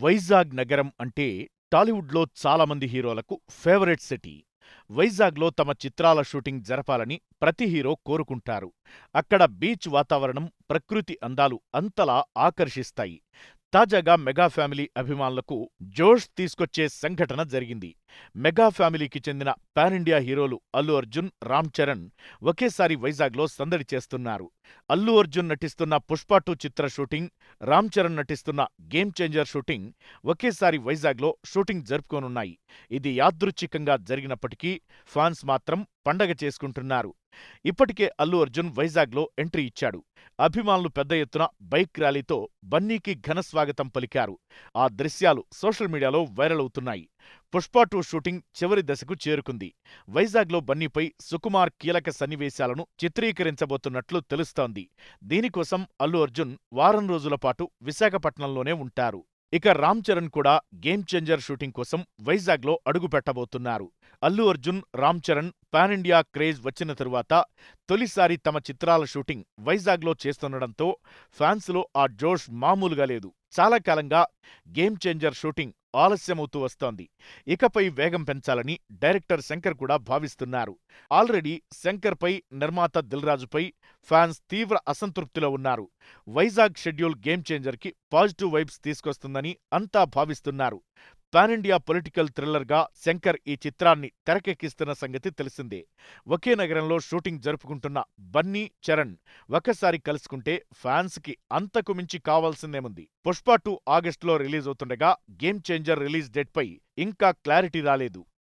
వైజాగ్ నగరం అంటే టాలీవుడ్లో చాలామంది హీరోలకు ఫేవరెట్ సిటీ. వైజాగ్లో తమ చిత్రాల షూటింగ్ జరపాలని ప్రతి హీరో కోరుకుంటారు. అక్కడ బీచ్ వాతావరణం, ప్రకృతి అందాలు అంతలా ఆకర్షిస్తాయి. తాజాగా మెగా ఫ్యామిలీ అభిమానులకు జోష్ తీసుకొచ్చే సంఘటన జరిగింది. మెగా ఫ్యామిలీకి చెందిన పాన్ ఇండియా హీరోలు అల్లు అర్జున్, రామ్ చరణ్ ఒకేసారి వైజాగ్లో సందడి చేస్తున్నారు. అల్లు అర్జున్ నటిస్తున్న పుష్ప 2 చిత్ర షూటింగ్, రామ్ చరణ్ నటిస్తున్న గేమ్ చేంజర్ షూటింగ్ ఒకేసారి వైజాగ్లో షూటింగ్ జరుపుకోనున్నాయి. ఇది యాదృచ్ఛికంగా జరిగినప్పటికీ ఫ్యాన్స్ మాత్రం పండగ చేసుకుంటున్నారు. ఇప్పటికే అల్లు అర్జున్ వైజాగ్లో ఎంట్రీ ఇచ్చాడు. అభిమానులు పెద్ద ఎత్తున బైక్ ర్యాలీతో బన్నీకి ఘన స్వాగతం పలికారు. ఆ దృశ్యాలు సోషల్ మీడియాలో వైరల్ అవుతున్నాయి. పుష్ప 2 షూటింగ్ చివరి దశకు చేరుకుంది. వైజాగ్లో బన్నీపై సుకుమార్ కీలక సన్నివేశాలను చిత్రీకరించబోతున్నట్లు తెలుస్తోంది. దీనికోసం అల్లు అర్జున్ వారం రోజుల పాటు విశాఖపట్నంలోనే ఉంటారు. ఇక రామ్ చరణ్ కూడా గేమ్ చేంజర్ షూటింగ్ కోసం వైజాగ్లో అడుగుపెట్టబోతున్నారు. Allu Arjun, Ram Charan pan India craze వచ్చిన తరువాత తొలిసారి తమ చిత్రాల షూటింగ్ వైజాగ్లో చేస్తుండడంతో ఫ్యాన్స్లో ఆ జోష్ మామూలుగా లేదు. చాలా కాలంగా గేమ్ చేంజర్ షూటింగ్ ఆలస్యమవుతూ వస్తోంది. ఇకపై వేగం పెంచాలని డైరెక్టర్ శంకర్ కూడా భావిస్తున్నారు. ఆల్రెడీ శంకర్పై, నిర్మాత దిల్ రాజుపై ఫ్యాన్స్ తీవ్ర అసంతృప్తిలో ఉన్నారు. వైజాగ్ షెడ్యూల్ గేమ్ చేంజర్కి పాజిటివ్ వైబ్స్ తీసుకొస్తుందని అంతా భావిస్తున్నారు. పాన్ ఇండియా పొలిటికల్ థ్రిల్లర్గా శంకర్ ఈ చిత్రాన్ని తెరకెక్కిస్తున్న సంగతి తెలిసిందే. ఒకే నగరంలో షూటింగ్ జరుపుకుంటున్న బన్నీ, చరణ్ ఒక్కసారి కలుసుకుంటే ఫ్యాన్స్కి అంతకు మించి కావాల్సిందేముంది. పుష్ప 2 ఆగస్టులో రిలీజ్ అవుతుండగా గేమ్ చేంజర్ రిలీజ్ డేట్పై ఇంకా క్లారిటీ రాలేదు.